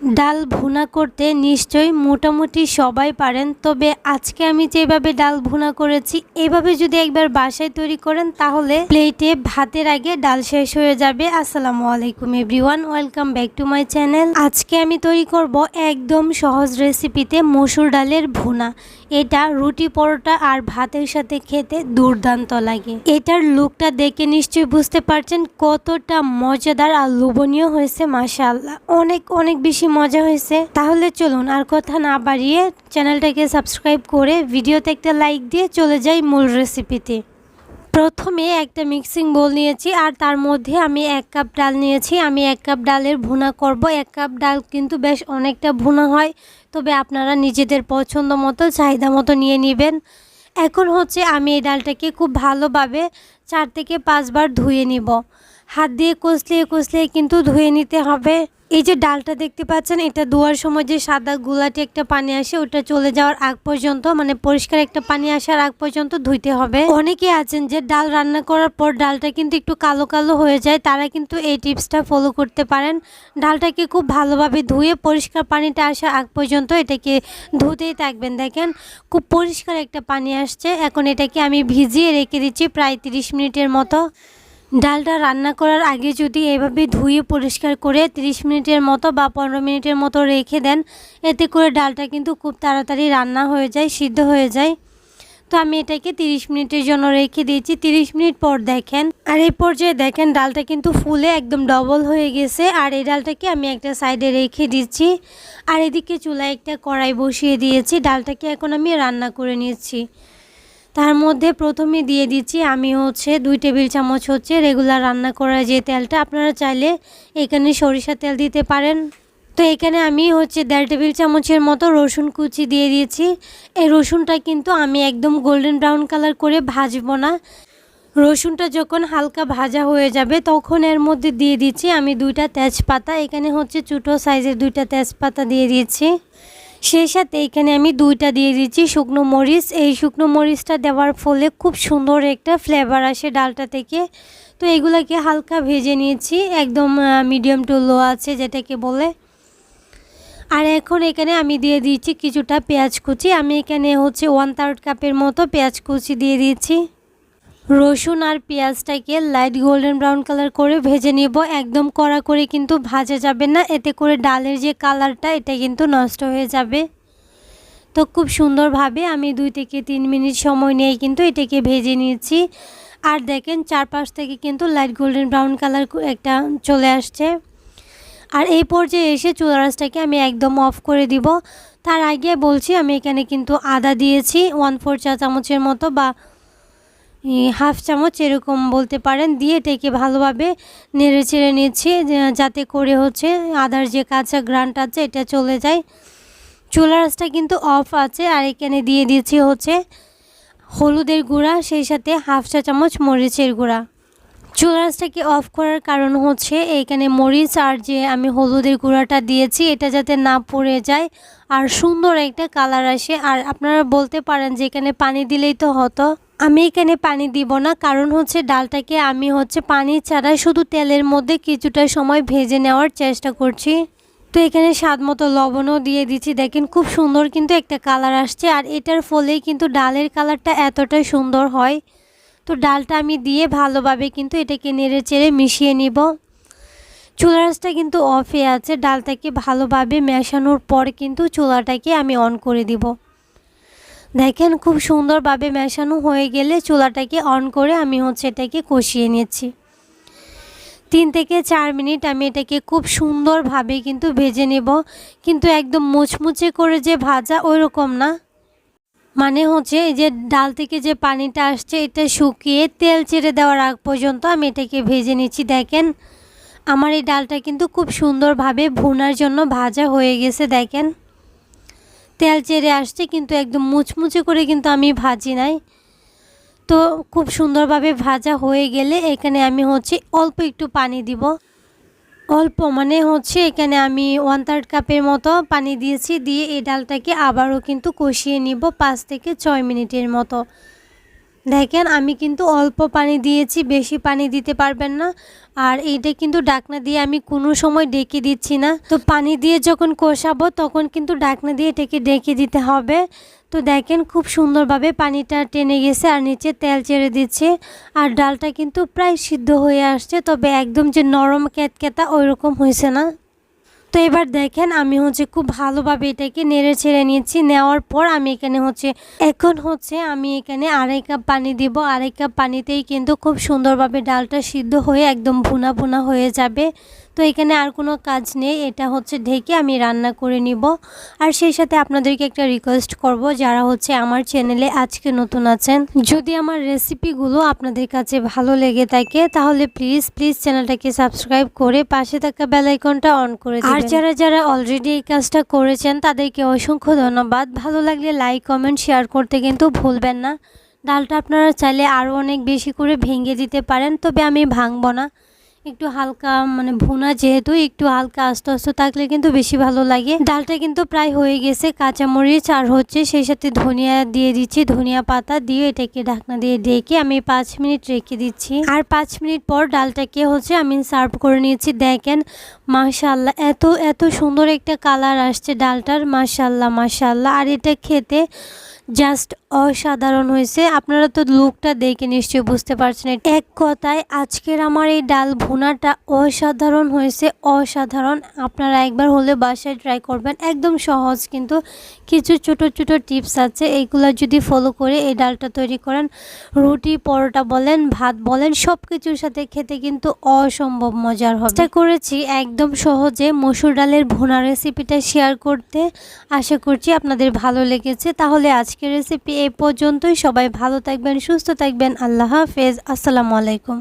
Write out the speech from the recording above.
ডাল ভুনা করতে নিশ্চয়ই মোটামুটি সবাই পারেন, তবে আজকে আমি যেভাবে ডাল ভুনা করেছি এভাবে যদি একবার বাসায় তৈরি করেন তাহলে প্লেটে ভাতের আগে ডাল শেষ হয়ে যাবে। আসসালামু আলাইকুম everyone, welcome back to my channel. আজকে আমি তৈরি করব একদম সহজ রেসিপিতে মসুর ডালের ভুনা। এটা রুটি, পরোটা আর ভাতের সাথে খেতে দুর্দান্ত লাগে। এটার লুকটা দেখে নিশ্চয়ই বুঝতে পারছেন কতটা মজাদার আর লোভনীয় হয়েছে। মাশাআল্লাহ, অনেক অনেক বেশি মজা হয়েছে। তাহলে চলুন আর কথা না বাড়িয়ে চ্যানেলটাকে সাবস্ক্রাইব করে ভিডিওতে একটা লাইক দিয়ে চলে যাই মূল রেসিপিতে। প্রথমে একটা মিক্সিং বোল নিয়েছি আর তার মধ্যে আমি 1 কাপ ডাল নিয়েছি। আমি 1 কাপ ডালের ভুনা করব। 1 কাপ ডাল কিন্তু বেশ অনেকটা ভুনা হয়, তবে আপনারা নিজেদের পছন্দ মতো চাহিদা মতো নিয়ে নেবেন। এখন আমি এই ডালটাকে খুব ভালোভাবে 4 থেকে 5 বার ধুয়ে নিব। হাত দিয়ে কষলিয়ে কষলিয়ে কিন্তু ধুয়ে নিতে হবে। এই যে ডালটা দেখতে পাচ্ছেন, এটা ধোয়ার সময় যে সাদা গুলাটি একটা পানি আসে ওটা চলে যাওয়ার আগ পর্যন্ত, মানে পরিষ্কার একটা পানি আসার আগ পর্যন্ত ধুইতে হবে। অনেকে আছেন যে ডাল রান্না করার পর ডালটা কিন্তু একটু কালো কালো হয়ে যায়, তারা কিন্তু এই টিপসটা ফলো করতে পারেন। ডালটাকে খুব ভালোভাবে ধুয়ে পরিষ্কার পানিটা আসার আগ পর্যন্ত এটাকে ধুতেই থাকবেন। দেখেন খুব পরিষ্কার একটা পানি আসছে। এখন এটাকে আমি ভিজিয়ে রেখে দিচ্ছি প্রায় 30 মিনিটের মতো। ডালটা রান্না করার আগে যদি এভাবে ধুয়ে পরিষ্কার করে 30 মিনিটের মতো বা 15 মিনিটের মতো রেখে দেন, এতে করে ডালটা কিন্তু খুব তাড়াতাড়ি রান্না হয়ে যায়, সিদ্ধ হয়ে যায়। তো আমি এটাকে 30 মিনিটের জন্য রেখে দিয়েছি। 30 মিনিট পর দেখেন, আর এই পর্যায়ে দেখেন ডালটা কিন্তু ফুলে একদম ডবল হয়ে গেছে। আর এই ডালটাকে আমি একটা সাইডে রেখে দিচ্ছি। আর এদিকে চুলায় একটা কড়াই বসিয়ে দিয়েছি। ডালটাকে এখন আমি রান্না করে নিচ্ছি। তার মধ্যে প্রথমে দিয়ে দিচ্ছি আমি 2 টেবিল চামচ রেগুলার রান্না করা যে তেলটা। আপনারা চাইলে এখানে সরিষা তেল দিতে পারেন। তো এখানে আমি 1.5 টেবিল চামচের মতো রসুন কুচি দিয়ে দিয়েছি। এই রসুনটা কিন্তু আমি একদম গোল্ডেন ব্রাউন কালার করে ভাজবো না। রসুনটা যখন হালকা ভাজা হয়ে যাবে তখন এর মধ্যে দিয়ে দিচ্ছি আমি 2টা তেজপাতা। এখানে ছোটো সাইজের 2টা তেজপাতা দিয়ে দিয়েছি। সেই সাথে এখানে আমি 2টা দিয়ে দিচ্ছি শুকনো মরিচ। এই শুকনো মরিচটা দেওয়ার ফলে খুব সুন্দর একটা ফ্লেভার আসে ডালটা থেকে। তো এগুলাকে হালকা ভেজে নিয়েছি, একদম মিডিয়াম টু লো আছে যেটাকে বলে। আর এখন এখানে আমি দিয়ে দিচ্ছি কিছুটা পেঁয়াজ কুচি। আমি এখানে 1/3 কাপের মতো পেঁয়াজ কুচি দিয়ে দিয়েছি। রসুন আর পেঁয়াজটাকে লাইট গোল্ডেন ব্রাউন কালার করে ভেজে নিব। একদম কড়া করে কিন্তু ভাজা যাবে না, এতে করে ডালের যে কালারটা এটা কিন্তু নষ্ট হয়ে যাবে। তো খুব সুন্দরভাবে আমি 2 থেকে 3 মিনিট সময় নিয়ে কিন্তু এটাকে ভেজে নিয়েছি। আর দেখেন চারপাশ থেকে কিন্তু লাইট গোল্ডেন ব্রাউন কালার একটা চলে আসছে। আর এই পর্যায়ে এসে চুলার আঁচটাকে আমি একদম অফ করে দিব। তার আগে বলছি আমি এখানে কিন্তু আদা দিয়েছি 1/4 চা চামচের মতো বা হাফ চামচ এরকম বলতে পারেন, দিয়ে এটাকে ভালোভাবে নেড়ে চেড়ে নিচ্ছি যাতে করে আদার যে কাঁচা গ্রানটা আছে এটা চলে যায়। চুলার আঁচটা কিন্তু অফ আছে। আর এখানে দিয়ে দিচ্ছি হলুদের গুঁড়া, সেই সাথে হাফ চা চামচ মরিচের গুঁড়া। চুলার আঁচটাকে অফ করার কারণ এইখানে মরিচ আর যে আমি হলুদের গুঁড়াটা দিয়েছি এটা যাতে না পড়ে যায় আর সুন্দর একটা কালার আসে। আর আপনারা বলতে পারেন যে এখানে পানি দিলেই তো হতো, আমি এখানে পানি দিব না, কারণ ডালটাকে আমি পানি ছাড়া শুধু তেলের মধ্যে কিছুটা সময় ভেজে নেওয়ার চেষ্টা করছি। তো এখানে স্বাদ মতো লবণও দিয়ে দিচ্ছি। দেখেন খুব সুন্দর কিন্তু একটা কালার আসছে। আর এটার ফলেই কিন্তু ডালের কালারটা এতটাই সুন্দর হয়। তো ডালটা আমি দিয়ে ভালোভাবে কিন্তু এটাকে নেড়ে চেড়ে মিশিয়ে নিব। চুলার আঁচটা কিন্তু অফে আছে। ডালটাকে ভালোভাবে মেশানোর পর কিন্তু চুলাটাকে আমি অন করে দিব। দেখেন খুব সুন্দরভাবে মেশানো হয়ে গেলে চুলাটাকে অন করে আমি এটাকে কষিয়ে নিচ্ছি। 3 থেকে 4 মিনিট আমি এটাকে খুব সুন্দরভাবে কিন্তু ভেজে নেব, কিন্তু একদম মুচমুচে করে যে ভাজা ওই রকম না। মানে এই যে ডাল থেকে যে পানিটা আসছে এটা শুকিয়ে তেল ছেড়ে দেওয়ার আগ পর্যন্ত আমি এটাকে ভেজে নিচ্ছি। দেখেন আমার এই ডালটা কিন্তু খুব সুন্দরভাবে ভুনার জন্য ভাজা হয়ে গেছে। দেখেন তেল ছেড়ে আসছে, কিন্তু একদম মুচমুচে করে কিন্তু আমি ভাজি নাই। তো খুব সুন্দরভাবে ভাজা হয়ে গেলে এখানে আমি অল্প একটু পানি দিব। অল্প মানে এখানে আমি 1/3 কাপের মতো পানি দিয়েছি। দিয়ে এই ডালটাকে আবারও কিন্তু কষিয়ে নিব 5 থেকে 6 মিনিটের মতো। দেখেন আমি কিন্তু অল্প পানি দিয়েছি, বেশি পানি দিতে পারবেন না। আর এইটা কিন্তু ঢাকনা দিয়ে আমি কোনো সময় ডেকে দিচ্ছি না। তো পানি দিয়ে যখন কষাবো তখন কিন্তু ঢাকনা দিয়ে এটাকে ডেকে দিতে হবে। তো দেখেন খুব সুন্দরভাবে পানিটা টেনে গেছে আর নিচে তেল ছেড়ে দিচ্ছে। আর ডালটা কিন্তু প্রায় সিদ্ধ হয়ে আসছে, তবে একদম যে নরম ক্যাতক্যাতা ওইরকম হয়েছে না। তো এবার দেখেন আমি খুব ভালোভাবে এটাকে নেড়ে ছেড়ে নিচ্ছি। নেওয়ার পর আমি এখানে এখন আমি এখানে 2.5 কাপ পানি দিব। 2.5 কাপ পানিতেই কিন্তু খুব সুন্দরভাবে ডালটা সিদ্ধ হয়ে একদম ভুনা ভুনা হয়ে যাবে। তো এখানে আর কোনো কাজ নেই, এটা ঢেকে আমি রান্না করে নিব। আর সেই সাথে আপনাদেরকে একটা রিকোয়েস্ট করব, যারা আমার চ্যানেলে আজকে নতুন আছেন, যদি আমার রেসিপিগুলো আপনাদের কাছে ভালো লেগে থাকে তাহলে প্লিজ চ্যানেলটাকে সাবস্ক্রাইব করে পাশে থাকা বেল আইকনটা অন করে দিবেন। আর যারা অলরেডি এই কাজটা করেছেন তাদেরকে অসংখ্য ধন্যবাদ। ভালো লাগলে লাইক কমেন্ট শেয়ার করতে কিন্তু ভুলবেন না। ডালটা আপনারা চাইলে আরও অনেক বেশি করে ভেঙে দিতে পারেন, তবে আমি ভাঙবো না। একটু হালকা ভুনা, যেহেতু একটু হালকা আস্তে আস্তে থাকলে কিন্তু বেশি ভালো লাগে। ডালটা কিন্তু প্রায় হয়ে গেছে। কাঁচামরিচ আর সেই সাথে ধনিয়া দিয়ে দিচ্ছি, ধনিয়া পাতা দিয়ে এটাকে ঢাকনা দিয়ে ঢেকে আমি 5 মিনিট রেখে দিচ্ছি। আর 5 মিনিট পর ডালটাকে আমি সার্ভ করে নিয়েছি। দেখেন মাশাআল্লাহ, এত সুন্দর একটা কালার আসছে ডালটার। মাশাআল্লাহ। আর এটা খেতে জাস্ট অসাধারণ হয়েছে। আপনারা তো লুকটা দেখে নিশ্চয়ই বুঝতে পারছেন। এক কথায় আজকের আমার এই ডাল ভুনাটা অসাধারণ হয়েছে, অসাধারণ। আপনারা একবার হলে বাসায় ট্রাই করবেন, একদম সহজ। কিন্তু কিছু ছোট টিপস আছে, এইগুলো যদি ফলো করে এই ডালটা তৈরি করেন, রুটি পরোটা বলেন, ভাত বলেন, সব কিছুর সাথে খেতে কিন্তু অসম্ভব মজার হবে। চেষ্টা করেছি একদম সহজে মসুর ডালের ভুনা রেসিপিটা শেয়ার করতে। আশা করছি আপনাদের ভালো লেগেছে। তাহলে আজকের রেসিপি এই পর্যন্তই। সবাই ভালো থাকবেন, সুস্থ থাকবেন। আল্লাহ হাফেজ। আসসালামু আলাইকুম।